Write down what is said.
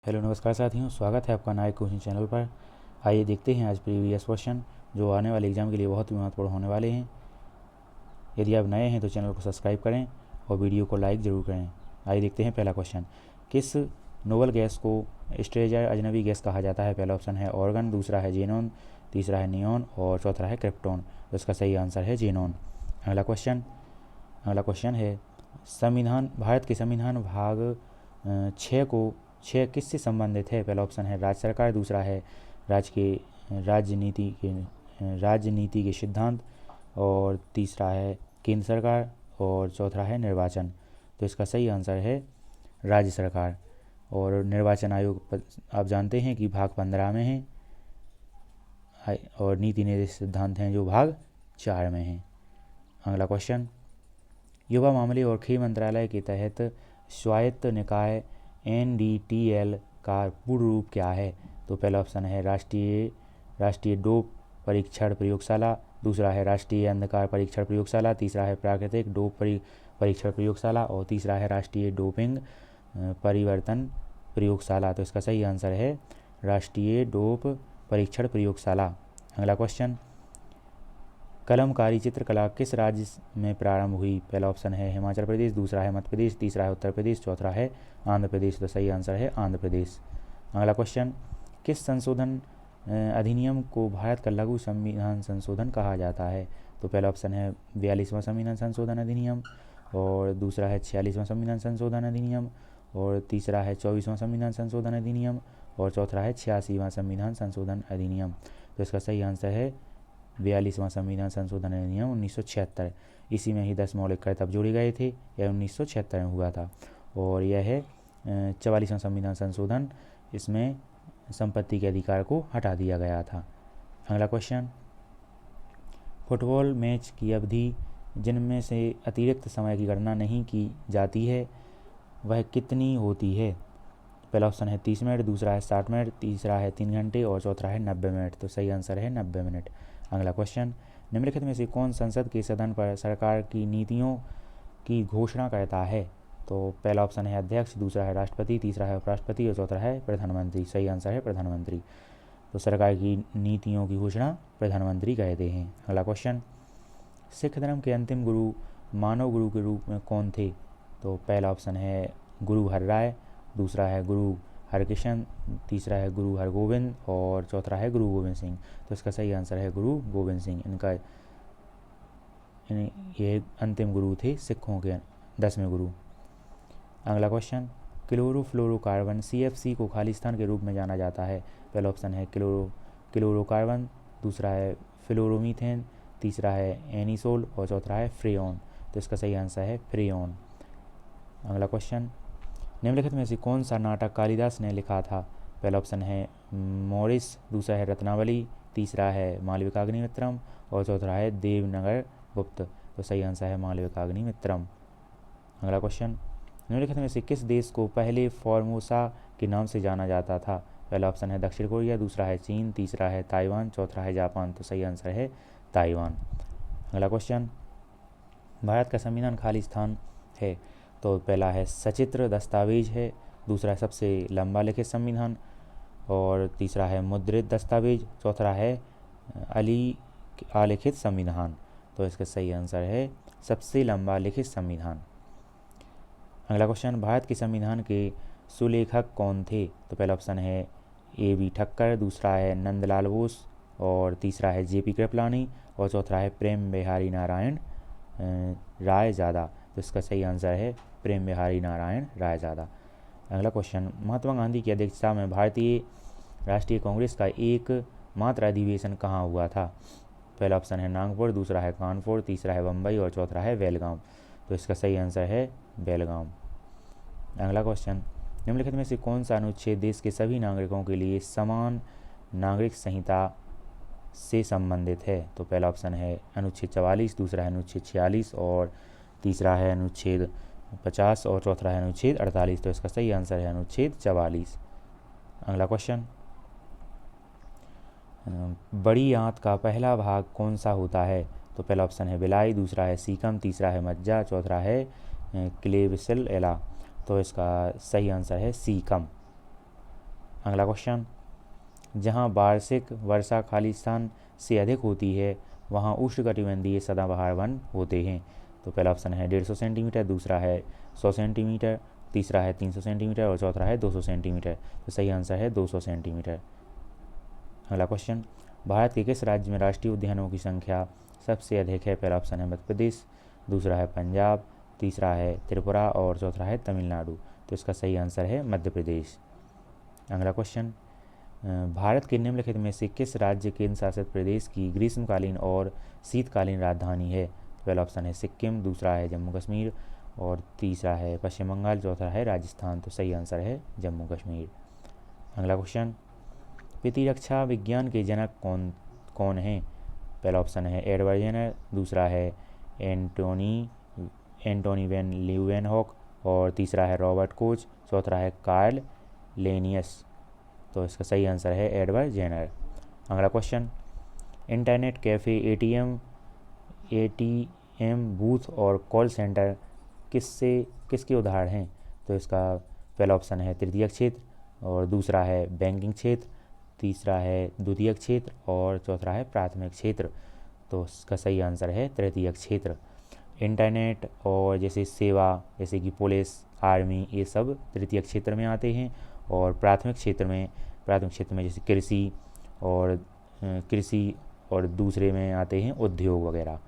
Hello नमस्कार साथियों, स्वागत है आपका नए कोचिंग चैनल पर। आइए देखते हैं आज प्रीवियस क्वेश्चन जो आने वाले एग्जाम के लिए बहुत ही महत्वपूर्ण होने वाले हैं। यदि आप नए हैं तो चैनल को सब्सक्राइब करें और वीडियो को लाइक ज़रूर करें। आइए देखते हैं पहला क्वेश्चन। किस नोबल गैस को स्ट्रेजर अजनबी गैस कहा जाता है? पहला ऑप्शन है ऑर्गन, दूसरा है जेनॉन, तीसरा है नियॉन और चौथा है क्रिप्टॉन। तो इसका सही आंसर है जेनॉन। अगला क्वेश्चन है भारत के संविधान भाग 6 को 6 किससे संबंधित है? पहला ऑप्शन है राज्य सरकार, दूसरा है राजनीति के सिद्धांत और तीसरा है केंद्र सरकार और चौथा है निर्वाचन। तो इसका सही आंसर है राज्य सरकार। और निर्वाचन आयोग आप जानते हैं कि भाग 15 में है और नीति निर्देश सिद्धांत हैं जो भाग 4 में हैं। अगला क्वेश्चन, युवा मामले और खेल मंत्रालय के तहत स्वायत्त निकाय NDTL का पूर्ण रूप क्या है? तो पहला ऑप्शन है राष्ट्रीय डोप परीक्षण प्रयोगशाला, दूसरा है राष्ट्रीय अंधकार परीक्षण प्रयोगशाला, तीसरा है प्राकृतिक डोप परीक्षण प्रयोगशाला और तीसरा है राष्ट्रीय डोपिंग परिवर्तन प्रयोगशाला। तो इसका सही आंसर है राष्ट्रीय डोप परीक्षण प्रयोगशाला। अगला क्वेश्चन, कलमकारी चित्रकला किस राज्य में प्रारंभ हुई? पहला ऑप्शन है हिमाचल प्रदेश, दूसरा है मध्य प्रदेश, तीसरा है उत्तर प्रदेश, चौथा है आंध्र प्रदेश। तो सही आंसर है आंध्र प्रदेश। अगला क्वेश्चन, किस संशोधन अधिनियम को भारत का लघु संविधान संशोधन कहा जाता है? तो पहला ऑप्शन है 42वां संविधान संशोधन अधिनियम और दूसरा है 46वां संविधान संशोधन अधिनियम और तीसरा है 24वां संविधान संशोधन अधिनियम और चौथा है 86वां संविधान संशोधन अधिनियम। तो इसका सही आंसर है 42वां संविधान संशोधन अधिनियम 1976। इसी में ही 10 मौलिक कर्तव्य जोड़े गए थे। यह 1976 में हुआ था। और यह है 44वां संविधान संशोधन, इसमें संपत्ति के अधिकार को हटा दिया गया था। अगला क्वेश्चन, फुटबॉल मैच की अवधि जिनमें से अतिरिक्त समय की गणना नहीं की जाती है वह कितनी होती है? पहला ऑप्शन है 30 मिनट, दूसरा है 60 मिनट, तीसरा है 3 घंटे और चौथा है 90 मिनट। तो सही आंसर है 90 मिनट। अगला क्वेश्चन, निम्नलिखित में से कौन संसद के सदन पर सरकार की नीतियों की घोषणा करता है? तो पहला ऑप्शन है अध्यक्ष, दूसरा है राष्ट्रपति, तीसरा है उपराष्ट्रपति और चौथा है प्रधानमंत्री। सही आंसर है प्रधानमंत्री। तो सरकार की नीतियों की घोषणा प्रधानमंत्री कहते हैं। अगला क्वेश्चन, सिख धर्म के अंतिम गुरु मानव गुरु के रूप में कौन थे? तो पहला ऑप्शन है गुरु हरराय, दूसरा है गुरु हरकृष्ण, तीसरा है गुरु हरगोविंद और चौथा है गुरु गोविंद सिंह। तो इसका सही आंसर है गुरु गोविंद सिंह। ये अंतिम गुरु थे सिखों के 10वें गुरु। अगला क्वेश्चन, क्लोरोफ्लोरोकार्बन CFC को खालिस्तान के रूप में जाना जाता है। पहला ऑप्शन है क्लोरोकार्बन, दूसरा है फ्लोरोमीथेन, तीसरा है एनिसोल और चौथा है फ्रेओन। तो इसका सही आंसर है फ्रेओन। अगला क्वेश्चन, निम्नलिखित में से कौन सा नाटक कालिदास ने लिखा था? पहला ऑप्शन है मॉरिस, दूसरा है रत्नावली, तीसरा है मालविकाग्निमित्रम और चौथा है देवनगर गुप्त। तो सही आंसर है मालविकाग्निमित्रम। अगला क्वेश्चन, निम्नलिखित में से किस देश को पहले फॉर्मोसा के नाम से जाना जाता था? पहला ऑप्शन है दक्षिण कोरिया, दूसरा है चीन, तीसरा है ताइवान, चौथा है जापान। तो सही आंसर है ताइवान। अगला क्वेश्चन, भारत का संविधान खालिस्तान है। तो पहला है सचित्र दस्तावेज है, दूसरा सबसे लंबा लिखित संविधान और तीसरा है मुद्रित दस्तावेज, चौथा है अलिखित संविधान। तो इसका सही आंसर है सबसे लंबा लिखित संविधान। अगला क्वेश्चन, भारत के संविधान के सुलेखक कौन थे? तो पहला ऑप्शन है AB ठक्कर, दूसरा है नंदलाल बोस और तीसरा है JP कृपलानी और चौथा है प्रेम बिहारी नारायण रायजादा। तो इसका सही आंसर है प्रेम बिहारी नारायण रायजादा। अगला क्वेश्चन, महात्मा गांधी की अध्यक्षता में भारतीय राष्ट्रीय कांग्रेस का एक मात्र अधिवेशन कहाँ हुआ था? पहला ऑप्शन है नागपुर, दूसरा है कानपुर, तीसरा है बम्बई और चौथा है बेलगाम। तो इसका सही आंसर है बेलगाम। अगला क्वेश्चन, निम्नलिखित में से कौन सा अनुच्छेद देश के सभी नागरिकों के लिए समान नागरिक संहिता से संबंधित है? तो पहला ऑप्शन है अनुच्छेद 44, दूसरा है अनुच्छेद 46 और तीसरा है अनुच्छेद 50 और चौथा है अनुच्छेद 48। तो इसका सही आंसर है अनुच्छेद 44। अगला क्वेश्चन, बड़ी आंत का पहला भाग कौन सा होता है? तो पहला ऑप्शन है बिलाई, दूसरा है सीकम, तीसरा है मज्जा, चौथा है क्लेविसल एला। तो इसका सही आंसर है सीकम। अगला क्वेश्चन, जहाँ वार्षिक वर्षा खाली स्थान से अधिक होती है वहाँ उष्णकटिबंधीय सदाबहार वन होते हैं। तो पहला ऑप्शन है 150 सेंटीमीटर, दूसरा है 100 सेंटीमीटर, तीसरा है 300 सेंटीमीटर और चौथा है 200 सेंटीमीटर। तो सही आंसर है 200 सेंटीमीटर। अगला क्वेश्चन, भारत के किस राज्य में राष्ट्रीय उद्यानों की संख्या सबसे अधिक है? पहला ऑप्शन है मध्य प्रदेश, दूसरा है पंजाब, तीसरा है त्रिपुरा और चौथा है तमिलनाडु। तो इसका सही आंसर है मध्य प्रदेश। अगला क्वेश्चन, भारत के निम्नलिखित में से किस राज्य केंद्र शासित प्रदेश की ग्रीष्मकालीन और शीतकालीन राजधानी है? पहला ऑप्शन है सिक्किम, दूसरा है जम्मू कश्मीर और तीसरा है पश्चिम बंगाल, चौथा है राजस्थान। तो सही आंसर है जम्मू कश्मीर। अगला क्वेश्चन, प्रतिरक्षा विज्ञान के जनक कौन कौन हैं? पहला ऑप्शन है एडवर्ड जेनर, दूसरा है एंटोनी वैन लीeuwenhoek और तीसरा है रॉबर्ट कोच, चौथा है कार्ल लेनियस। तो इसका सही आंसर है एडवर्ड जेनर। अगला question, internet cafe, ATM booth और कॉल सेंटर किसके उदाहरण हैं? तो इसका पहला ऑप्शन है तृतीयक क्षेत्र और दूसरा है बैंकिंग क्षेत्र, तीसरा है द्वितीयक क्षेत्र और चौथा है प्राथमिक क्षेत्र। तो इसका सही आंसर है तृतीयक क्षेत्र। इंटरनेट और जैसे सेवा जैसे कि पुलिस, आर्मी, ये सब तृतीयक क्षेत्र में आते हैं और प्राथमिक क्षेत्र में जैसे कृषि और दूसरे में आते हैं उद्योग वगैरह।